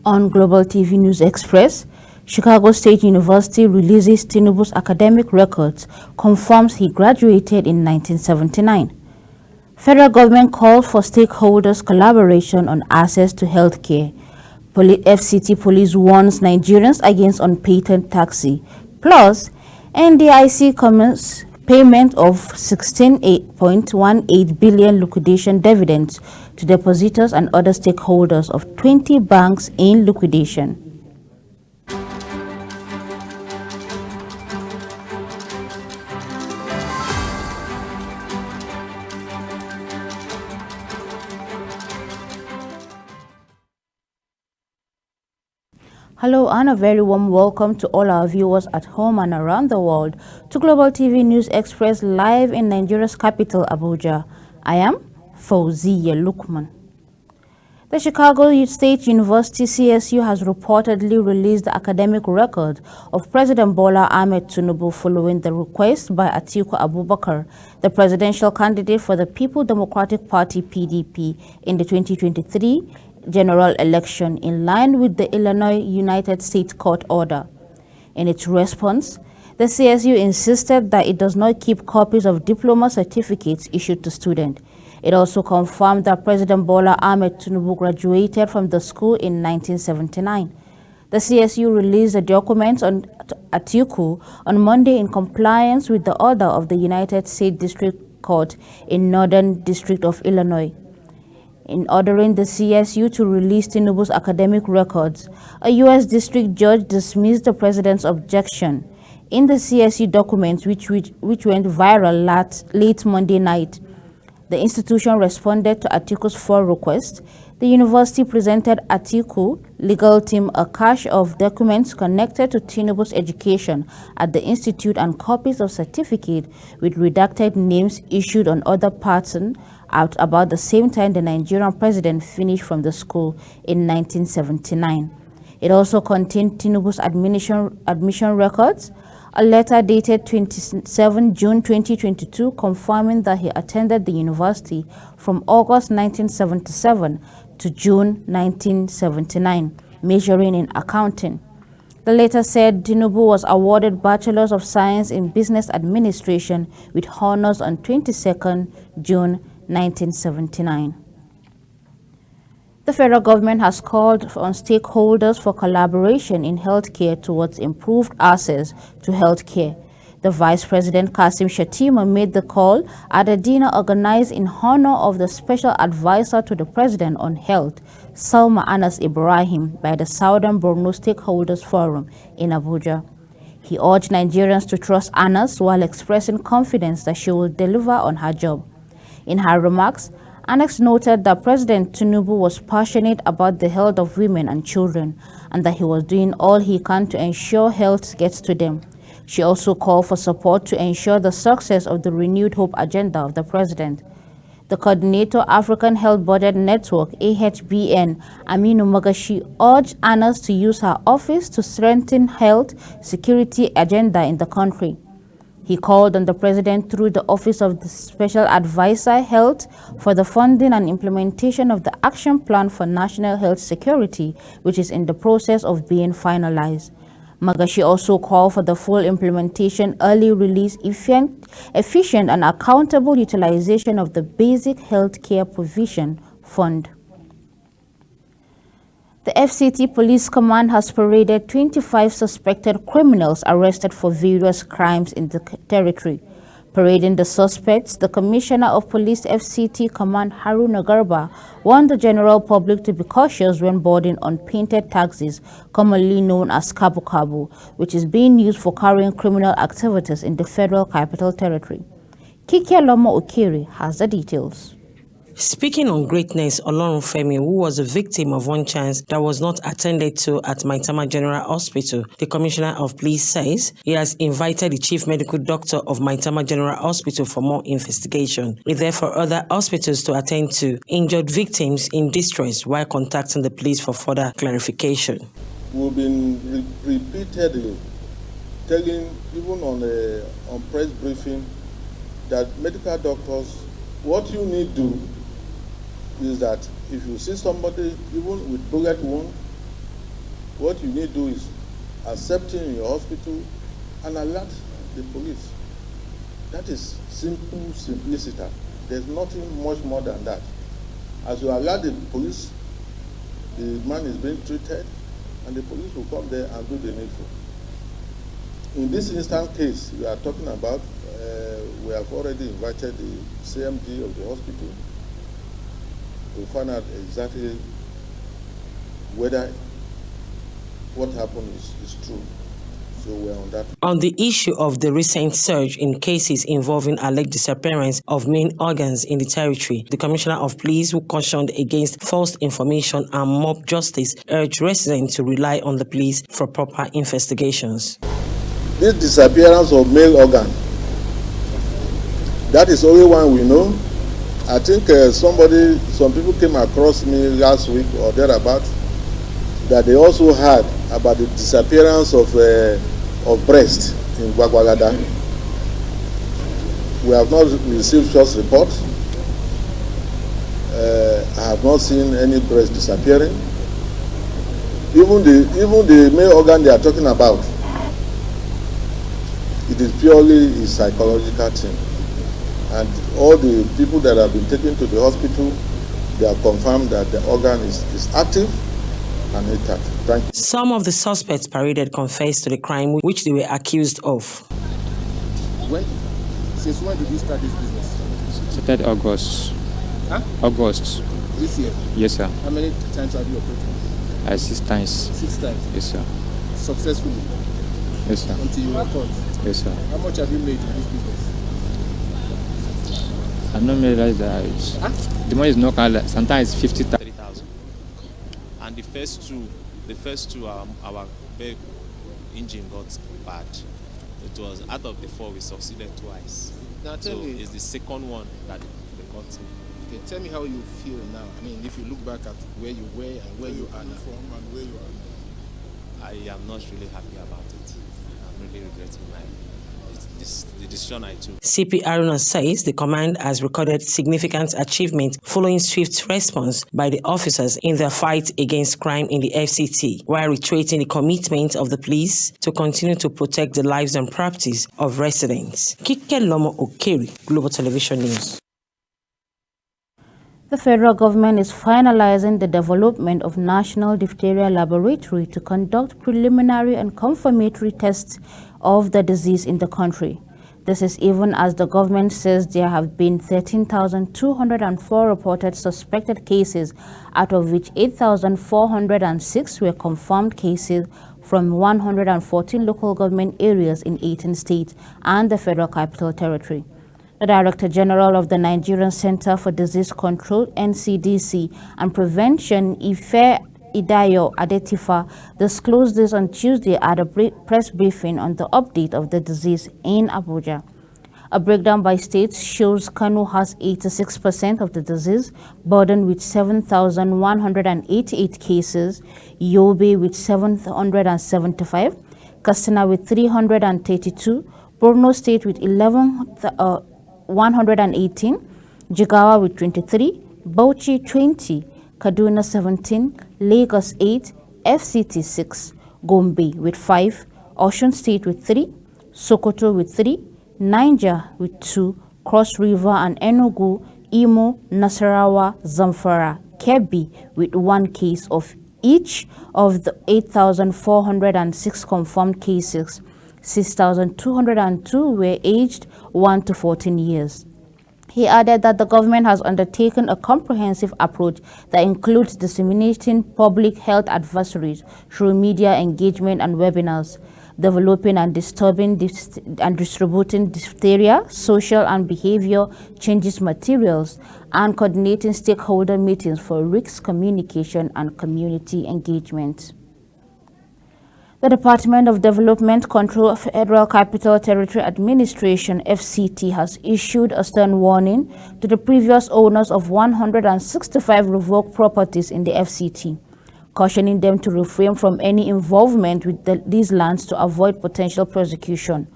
On Global TV News Express, Chicago State University releases Tinubu's academic records, confirms he graduated in 1979. Federal government calls for stakeholders' collaboration on access to health care. FCT police warns Nigerians against unpaid taxi. Plus, NDIC comments payment of 16.18 billion liquidation dividends to depositors and other stakeholders of 20 banks in liquidation. Hello and a very warm welcome to all our viewers at home and around the world to Global TV News Express live in Nigeria's capital, Abuja. I am Fauziya Lukman. The Chicago State University CSU has reportedly released the academic record of President Bola Ahmed Tinubu following the request by Atiku Abubakar, the presidential candidate for the People Democratic Party (PDP) in the 2023 general election, in line with the Illinois United States Court order. In its response, the CSU insisted that it does not keep copies of diploma certificates issued to students. It also confirmed that President Bola Ahmed Tinubu graduated from the school in 1979. The CSU released the documents on Atiku on Monday in compliance with the order of the United States District Court in Northern District of Illinois. In ordering the CSU to release Tinubu's academic records, a U.S. district judge dismissed the president's objection. In the CSU documents, which went viral late Monday night, the institution responded to Atiku's 4 requests. The university presented Atiku legal team a cache of documents connected to Tinubu's education at the institute and copies of certificates with redacted names issued on other persons at about the same time the Nigerian president finished from the school in 1979. It also contained Tinubu's admission records, a letter dated 27 June 2022 confirming that he attended the university from August 1977 to June 1979, majoring in accounting. The letter said Tinubu was awarded Bachelor of Science in Business Administration with honors on 22 June 1979. The federal government has called on stakeholders for collaboration in healthcare towards improved access to healthcare. The Vice President Kasim Shettima made the call at a dinner organized in honor of the Special Advisor to the President on Health, Salma Anas Ibrahim, by the Southern Borno Stakeholders Forum in Abuja. He urged Nigerians to trust Anas while expressing confidence that she will deliver on her job. In her remarks, Anas noted that President Tinubu was passionate about the health of women and children and that he was doing all he can to ensure health gets to them. She also called for support to ensure the success of the Renewed Hope agenda of the president. The coordinator African Health Budget Network, AHBN, Aminu Magashi, urged Anas to use her office to strengthen health security agenda in the country. He called on the president through the Office of the Special Advisor Health for the funding and implementation of the Action Plan for National Health Security, which is in the process of being finalized. Magashi also called for the full implementation, early release, efficient and accountable utilization of the Basic Healthcare Provision Fund. The FCT Police Command has paraded 25 suspected criminals arrested for various crimes in the territory. Parading the suspects, the Commissioner of Police FCT Command Haruna Garba warned the general public to be cautious when boarding unpainted taxis, commonly known as Kabu Kabu, which is being used for carrying criminal activities in the Federal Capital Territory. Kikia Lomo Okiri has the details. Speaking on greatness, Olorunfemi, who was a victim of one chance that was not attended to at Maitama General Hospital, the Commissioner of Police says he has invited the Chief Medical Doctor of Maitama General Hospital for more investigation. He therefore other hospitals to attend to injured victims in distress while contacting the police for further clarification. We've been repeatedly telling, even on press briefing, that medical doctors, what you need to do is that if you see somebody even with bullet wound What you need to do is accept him in your hospital and alert the police. That is simple simplicity. There's nothing much more than that. As you alert the police, the man is being treated, and the police will come there and do the needful. In this instant case we are talking about, we have already invited the CMD of the hospital to find out exactly whether what happened is true. So we're on that. On the issue of the recent surge in cases involving alleged disappearance of main organs in the territory, the Commissioner of Police, who cautioned against false information and mob justice, urged residents to rely on the police for proper investigations. This disappearance of male organ, that is only one we know. I think some people came across me last week or thereabout that they also heard about the disappearance of breast in Gwagwalada. We have not received such reports. I have not seen any breast disappearing. Even the male organ they are talking about, it is purely a psychological thing. And all the people that have been taken to the hospital, they are confirmed that the organ is active and intact. Thank you. Some of the suspects paraded confessed to the crime which they were accused of. Since when did you start this business? Started August. Huh? August. This year? Yes, sir. How many times have you operated? 6 times. 6 times? Yes, sir. Successfully? Yes, sir. Until you were caught? Yes, sir. How much have you made in this business? I don't realize that the money is not kind of, sometimes 50,000. 30,000. And the first two, our vehicle engine got bad. It was out of the 4 we succeeded twice. Now tell so me, it's the second one that they got me. okay, tell me how you feel now. I mean, if you look back at where you were and where you are now. And where you are. I am not really happy about it. I'm really regretting the decision I took. CP Aruna says the command has recorded significant achievement following swift response by the officers in their fight against crime in the FCT, while reiterating the commitment of the police to continue to protect the lives and properties of residents. Kike Lomo Okeri, Global Television News. The federal government is finalizing the development of National Diphtheria Laboratory to conduct preliminary and confirmatory tests of the disease in the country. This is even as the government says there have been 13,204 reported suspected cases, out of which 8,406 were confirmed cases from 114 local government areas in 18 states and the Federal Capital Territory. The Director General of the Nigerian Center for Disease Control, NCDC, and Prevention, Ife Idayo Adetifa, disclosed this on Tuesday at a press briefing on the update of the disease in Abuja. A breakdown by states shows Kano has 86% of the disease, burdened with 7,188 cases, Yobe with 775, Katsina with 332, Borno State with 118, Jigawa with 23, Bauchi 20, Kaduna 17, Lagos 8, FCT 6, Gombe with 5, Osun State with 3, Sokoto with 3, Niger with 2, Cross River and Enugu, Imo, Nasarawa, Zamfara, Kebbi with 1 case of each of the 8,406 confirmed cases. 6,202 were aged 1 to 14 years. He added that the government has undertaken a comprehensive approach that includes disseminating public health advisories through media engagement and webinars, developing and distributing diphtheria, social and behavior changes materials, and coordinating stakeholder meetings for risk communication and community engagement. The Department of Development Control of Federal Capital Territory Administration, FCT, has issued a stern warning to the previous owners of 165 revoked properties in the FCT, cautioning them to refrain from any involvement with these lands to avoid potential prosecution.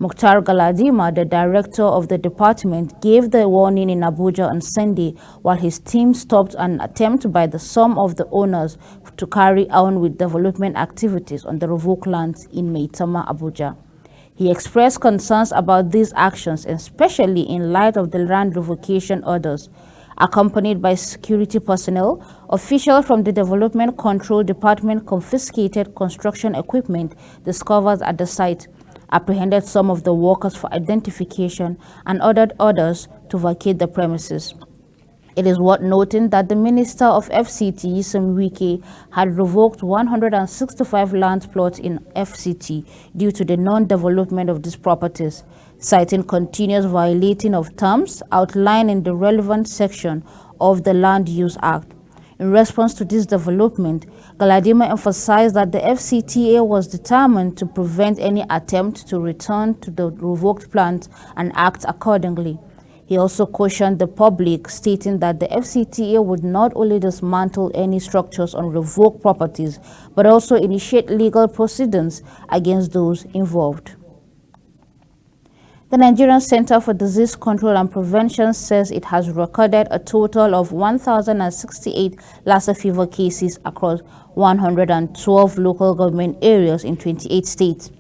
Mukhtar Galadima, the director of the department, gave the warning in Abuja on Sunday while his team stopped an attempt by some of the owners to carry on with development activities on the revoked lands in Maitama, Abuja. He expressed concerns about these actions, especially in light of the land revocation orders. Accompanied by security personnel, officials from the Development Control Department confiscated construction equipment discovered at the site, apprehended some of the workers for identification, and ordered others to vacate the premises. It is worth noting that the Minister of FCT, Nyesom Wike, had revoked 165 land plots in FCT due to the non-development of these properties, citing continuous violating of terms outlined in the relevant section of the Land Use Act. In response to this development, Galadima emphasized that the FCTA was determined to prevent any attempt to return to the revoked plans and act accordingly. He also cautioned the public, stating that the FCTA would not only dismantle any structures on revoked properties, but also initiate legal proceedings against those involved. The Nigerian Center for Disease Control and Prevention says it has recorded a total of 1,068 Lassa fever cases across 112 local government areas in 28 states.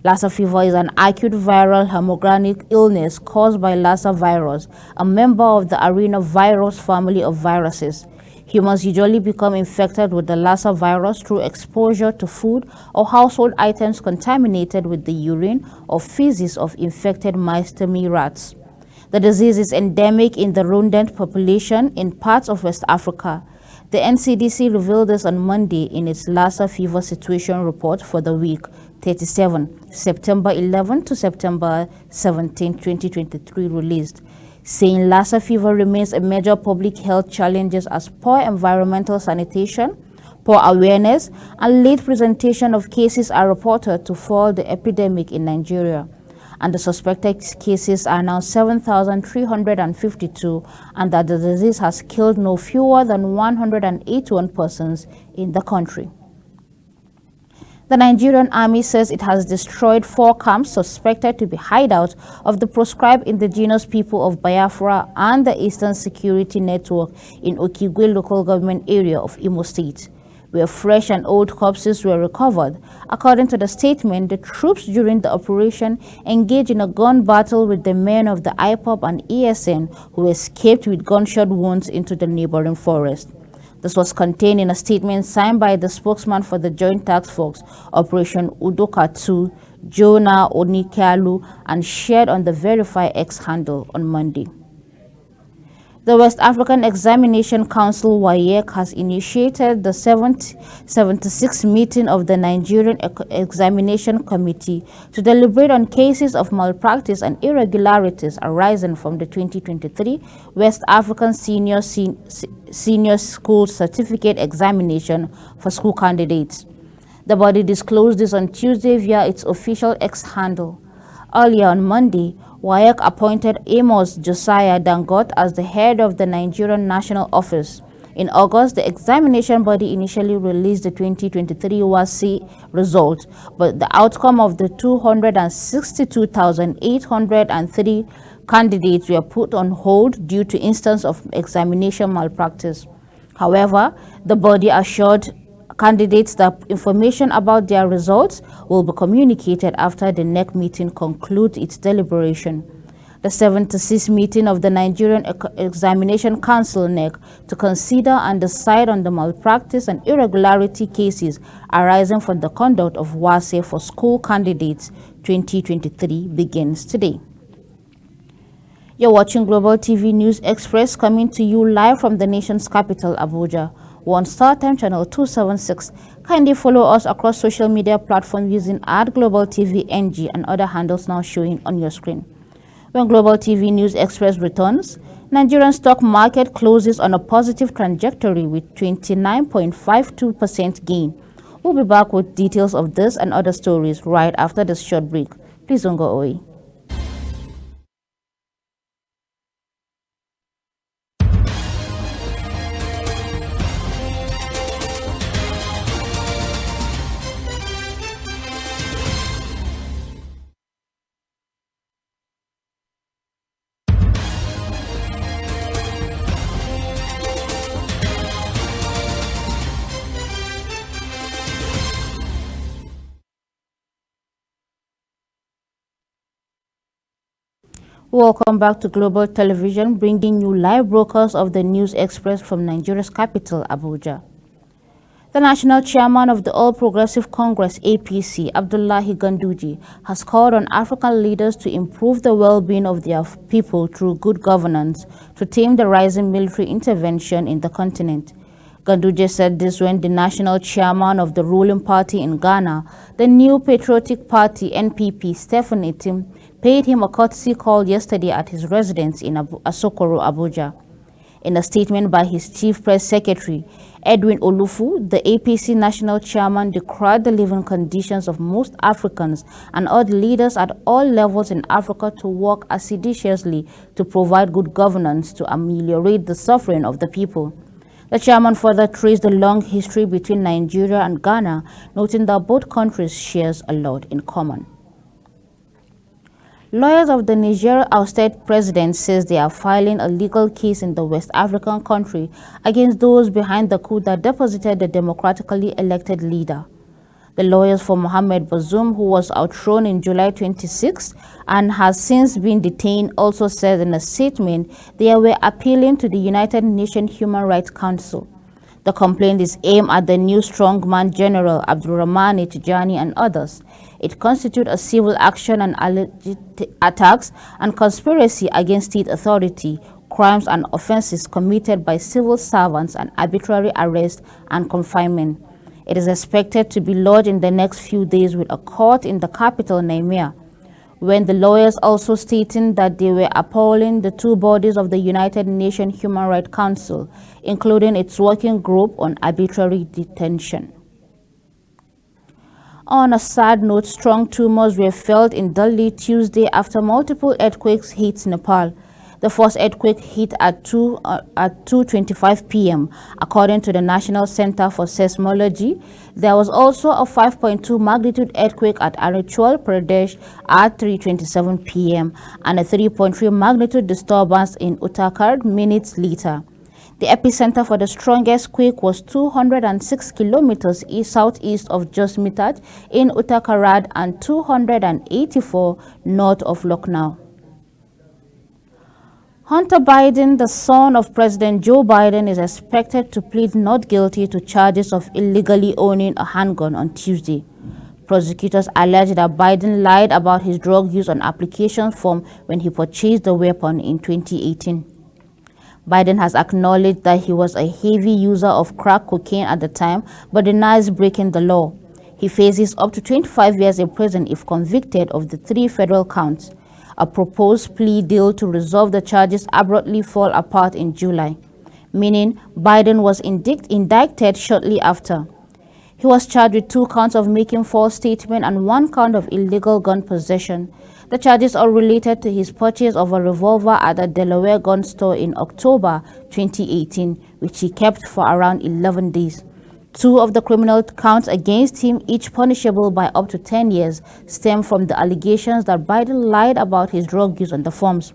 Lassa fever is an acute viral hemorrhagic illness caused by Lassa virus, a member of the arenavirus family of viruses. Humans usually become infected with the Lassa virus through exposure to food or household items contaminated with the urine or feces of infected mystomy rats. The disease is endemic in the rodent population in parts of West Africa. The NCDC revealed this on Monday in its Lassa fever situation report for the week 37, September 11 to September 17, 2023 released, saying Lassa fever remains a major public health challenge as poor environmental sanitation, poor awareness, and late presentation of cases are reported to fuel the epidemic in Nigeria. And the suspected cases are now 7,352, and that the disease has killed no fewer than 181 persons in the country. The Nigerian Army says it has destroyed 4 camps suspected to be hideouts of the proscribed indigenous people of Biafra and the Eastern Security Network in Okigwe local government area of Imo State, where fresh and old corpses were recovered. According to the statement, the troops during the operation engaged in a gun battle with the men of the IPOB and ESN who escaped with gunshot wounds into the neighboring forest. This was contained in a statement signed by the spokesman for the Joint Task Force, Operation Udoka 2, Jonah Onikalu, and shared on the Verify X handle on Monday. The West African Examination Council WAEC has initiated the 76th meeting of the Nigerian Examination Committee to deliberate on cases of malpractice and irregularities arising from the 2023 West African Senior School Certificate Examination for school candidates. The body disclosed this on Tuesday via its official X handle. Earlier on Monday, WAEC appointed Amos Josiah Dangote as the head of the Nigerian National Office. In August, the examination body initially released the 2023 WASSCE results, but the outcome of the 262,803 candidates were put on hold due to instances of examination malpractice. However, the body assured candidates that information about their results will be communicated after the NEC meeting concludes its deliberation. The 76th meeting of the Nigerian Examination Council NEC to consider and decide on the malpractice and irregularity cases arising from the conduct of WASSCE for school candidates 2023 begins today. You're watching Global TV News Express, coming to you live from the nation's capital, Abuja. On StarTime channel 276. Kindly follow us across social media platforms using @GlobalTVNG and other handles now showing on your screen. When Global TV News Express returns, Nigerian stock market closes on a positive trajectory with 29.52% gain. We'll be back with details of this and other stories right after this short break. Please don't go away. Welcome back to Global Television, bringing you live broadcasts of the News Express from Nigeria's capital, Abuja. The national chairman of the All Progressive Congress, APC, Abdullahi Ganduje, has called on African leaders to improve the well-being of their people through good governance to tame the rising military intervention in the continent. Ganduje said this when the national chairman of the ruling party in Ghana, the New Patriotic Party, NPP, Stephen Itim, paid him a courtesy call yesterday at his residence in Asokoro, Abuja. In a statement by his chief press secretary, Edwin Olufu, the APC national chairman decried the living conditions of most Africans and urged leaders at all levels in Africa to work assiduously to provide good governance to ameliorate the suffering of the people. The chairman further traced the long history between Nigeria and Ghana, noting that both countries share a lot in common. Lawyers of the Niger ousted president says they are filing a legal case in the West African country against those behind the coup that deposited the democratically elected leader. The lawyers for Mohamed Bazoum, who was outthrown in July 26 and has since been detained, also said in a statement they were appealing to the United Nations Human Rights Council. The complaint is aimed at the new strongman General Abdurrahmane Tijani and others. It constitutes a civil action and alleged attacks and conspiracy against state authority, crimes and offenses committed by civil servants, and arbitrary arrest and confinement. It is expected to be lodged in the next few days with a court in the capital, Niamey, when the lawyers also stating that they were appalling the two bodies of the United Nations Human Rights Council, including its working group on arbitrary detention. On a sad note, strong tremors were felt in Delhi Tuesday after multiple earthquakes hit Nepal. The first earthquake hit at 2:25 p.m. According to the National Center for Seismology, there was also a 5.2 magnitude earthquake at Arunachal Pradesh at 3:27 p.m. and a 3.3 magnitude disturbance in Uttarakhand minutes later. The epicenter for the strongest quake was 206 kilometers southeast of Josmitat in Uttarakhand and 284 north of Lucknow. Hunter Biden, the son of President Joe Biden, is expected to plead not guilty to charges of illegally owning a handgun on Tuesday. Prosecutors allege that Biden lied about his drug use on application form when he purchased the weapon in 2018. Biden has acknowledged that he was a heavy user of crack cocaine at the time, but denies breaking the law. He faces up to 25 years in prison if convicted of the 3 federal counts. A proposed plea deal to resolve the charges abruptly fell apart in July, meaning Biden was indicted shortly after. He was charged with 2 counts of making false statements and 1 count of illegal gun possession. The charges are related to his purchase of a revolver at a Delaware gun store in October 2018, which he kept for around 11 days. 2 of the criminal counts against him, each punishable by up to 10 years, stem from the allegations that Biden lied about his drug use on the forms.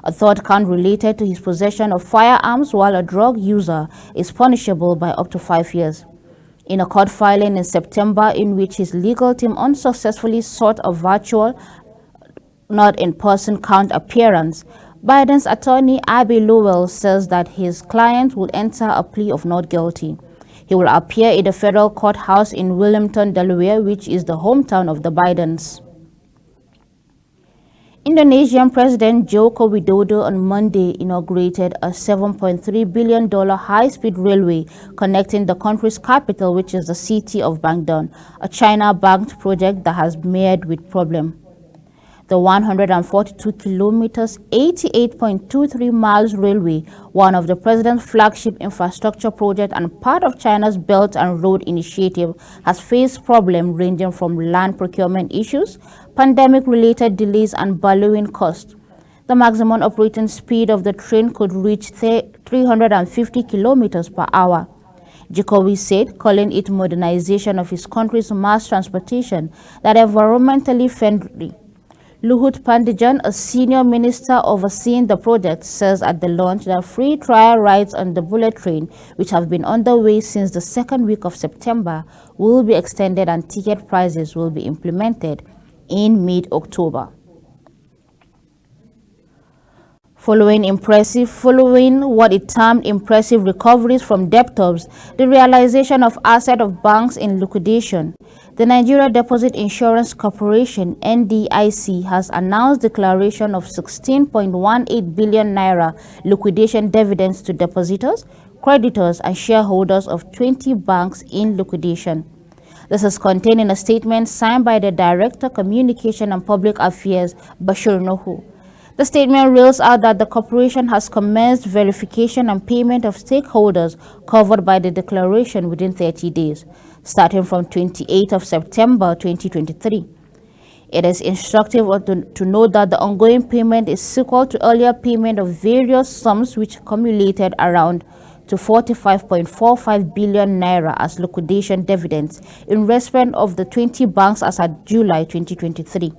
A 3rd count related to his possession of firearms, while a drug user is punishable by up to 5 years. In a court filing in September in which his legal team unsuccessfully sought a virtual, not in-person count appearance, Biden's attorney Abby Lowell says that his client will enter a plea of not guilty. He will appear in the federal courthouse in Wilmington, Delaware, which is the hometown of the Bidens. Indonesian President Joko Widodo on Monday inaugurated a $7.3 billion high-speed railway connecting the country's capital, which is the city of Bandung, a China-backed project that has mired with problems. The 142 kilometers, 88.23 miles railway, one of the president's flagship infrastructure projects and part of China's Belt and Road Initiative, has faced problems ranging from land procurement issues, pandemic-related delays, and ballooning costs. The maximum operating speed of the train could reach 350 kilometers per hour. Jokowi said, calling it modernization of his country's mass transportation that environmentally friendly. Luhut Pandijan, a senior minister overseeing the project, says at the launch that free trial rides on the bullet train, which have been underway since the 2nd week of September, will be extended and ticket prices will be implemented in mid-October. Following what it termed impressive recoveries from debtors, the realization of assets of banks in liquidation, the Nigeria Deposit Insurance Corporation (NDIC) has announced declaration of 16.18 billion naira liquidation dividends to depositors, creditors, and shareholders of 20 banks in liquidation. This is contained in a statement signed by the Director, Communication and Public Affairs, Bashir Nuhu. The statement reels out that the corporation has commenced verification and payment of stakeholders covered by the declaration within 30 days, starting from 28th of September 2023. It is instructive to note that the ongoing payment is sequel to earlier payment of various sums which accumulated around to 45.45 billion naira as liquidation dividends in respect of the 20 banks as at July 2023.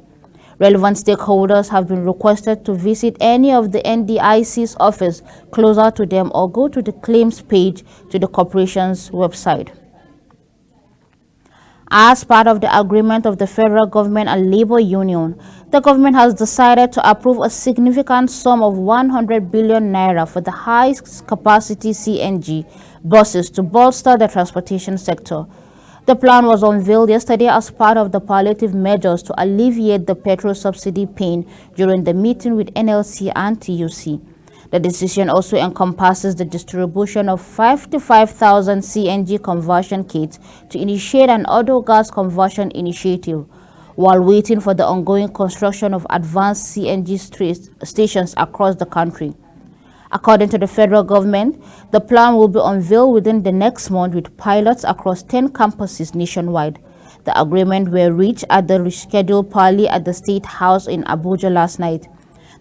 Relevant stakeholders have been requested to visit any of the NDIC's office closer to them or go to the claims page to the corporation's website. As part of the agreement of the federal government and labor union, the government has decided to approve a significant sum of 100 billion naira for the high-capacity CNG buses to bolster the transportation sector. The plan was unveiled yesterday as part of the palliative measures to alleviate the petrol subsidy pain during the meeting with NLC and TUC. The decision also encompasses the distribution of 55,000 CNG conversion kits to initiate an auto gas conversion initiative, while waiting for the ongoing construction of advanced CNG stations across the country. According to the federal government, the plan will be unveiled within the next month with pilots across 10 campuses nationwide. The agreement were reached at the rescheduled parley at the State House in Abuja last night.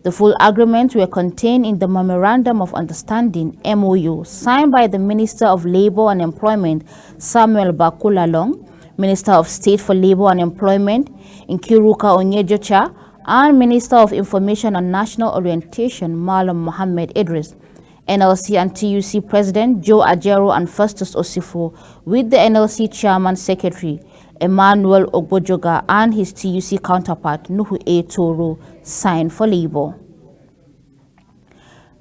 The full agreements were contained in the Memorandum of Understanding (MOU) signed by the Minister of Labour and Employment, Samuel Bakulalong, Minister of State for Labour and Employment, Nkiruka Onyejocha, and Minister of Information and National Orientation, Malam Mohammed Idris. NLC and TUC President Joe Ajero and Festus Osifo, with the NLC Chairman Secretary Emmanuel Ogbojoga and his TUC counterpart Nuhu A. Toro, signed for Labour.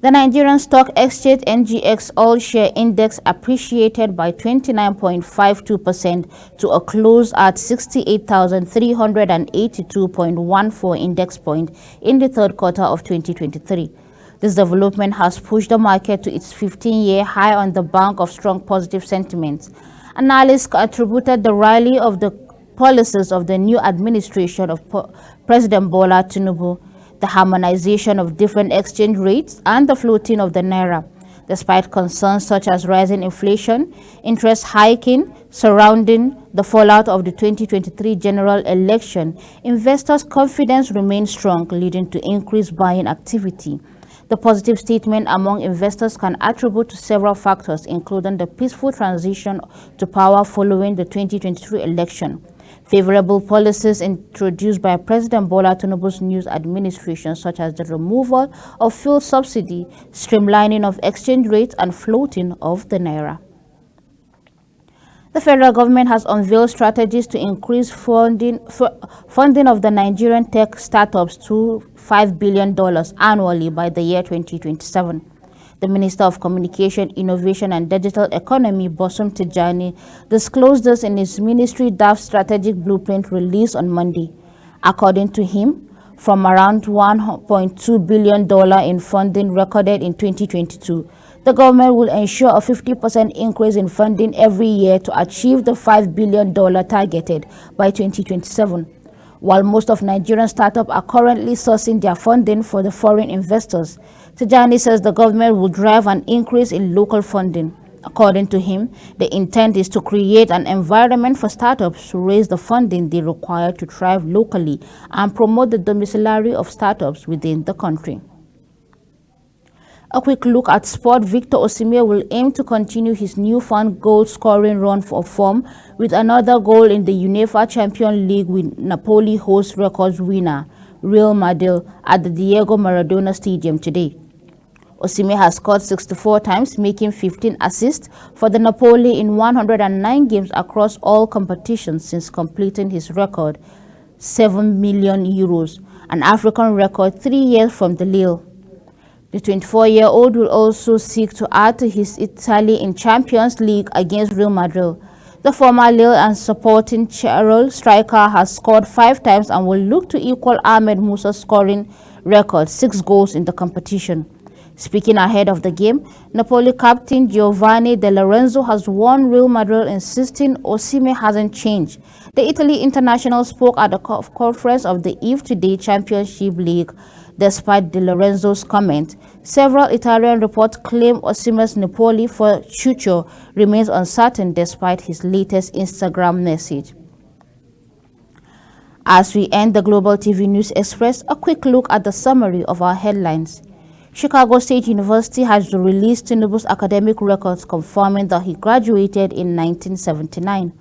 The Nigerian Stock Exchange NGX All-Share Index appreciated by 29.52% to a close at 68,382.14 index point in the third quarter of 2023. This development has pushed the market to its 15-year high on the back of strong positive sentiments. Analysts attributed the rally of the policies of the new administration of President Bola Tinubu, the harmonization of different exchange rates, and the floating of the naira. Despite concerns such as rising inflation, interest hiking surrounding the fallout of the 2023 general election, investors' confidence remains strong, leading to increased buying activity. The positive statement among investors can attribute to several factors, including the peaceful transition to power following the 2023 election, favorable policies introduced by President Bola Tinubu's new administration, such as the removal of fuel subsidy, streamlining of exchange rates, and floating of the naira. The federal government has unveiled strategies to increase funding of the Nigerian tech startups to $5 billion annually by the year 2027. The Minister of Communication, Innovation and Digital Economy, Bosom Tijani, disclosed this in his ministry draft strategic blueprint released on Monday. According to him, from around $1.2 billion in funding recorded in 2022, the government will ensure a 50% increase in funding every year to achieve the $5 billion targeted by 2027. While most of Nigerian startups are currently sourcing their funding for the foreign investors, Tijani says the government will drive an increase in local funding. According to him, the intent is to create an environment for startups to raise the funding they require to thrive locally and promote the domiciliary of startups within the country. A quick look at sport. Victor Osimhen will aim to continue his newfound goal-scoring run for form with another goal in the UEFA Champions League with Napoli host records winner Real Madrid at the Diego Maradona Stadium today. Osimhen has scored 64 times, making 15 assists for the Napoli in 109 games across all competitions since completing his record, €7 million, an African record 3 years from the Lille. The 24-year-old will also seek to add to his tally in Champions League against Real Madrid. The former Lille and Sporting Tirol striker has scored 5 times and will look to equal Ahmed Musa's scoring record, 6 goals in the competition. Speaking ahead of the game, Napoli captain Giovanni De Lorenzo has warned Real Madrid, insisting Osimhen hasn't changed. The Italy international spoke at the conference of the Eve Today Championship League. Despite De Lorenzo's comment, several Italian reports claim Osimhen's Napoli future remains uncertain despite his latest Instagram message. As we end the Global TV News Express, a quick look at the summary of our headlines. Chicago State University has released Tinubu's academic records confirming that he graduated in 1979.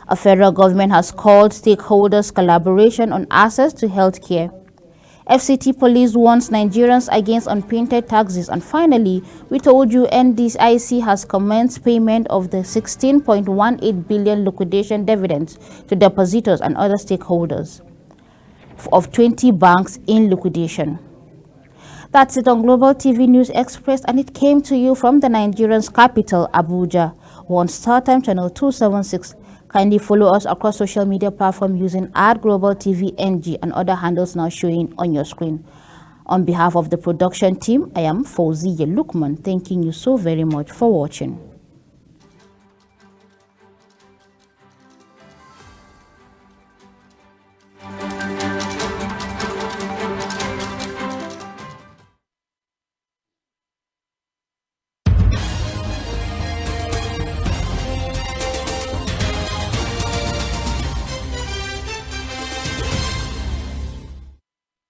A federal government has called stakeholders' collaboration on access to health care. FCT police warns Nigerians against unpainted taxes. And finally, we told you NDIC has commenced payment of the 16.18 billion liquidation dividends to depositors and other stakeholders of 20 banks in liquidation. That's it on Global TV News Express, and it came to you from the Nigerian's capital, Abuja. We're on StarTime channel 276. Kindly follow us across social media platforms using @GlobalTVNG and other handles now showing on your screen. On behalf of the production team, I am Fauziya Lukman, thanking you so very much for watching.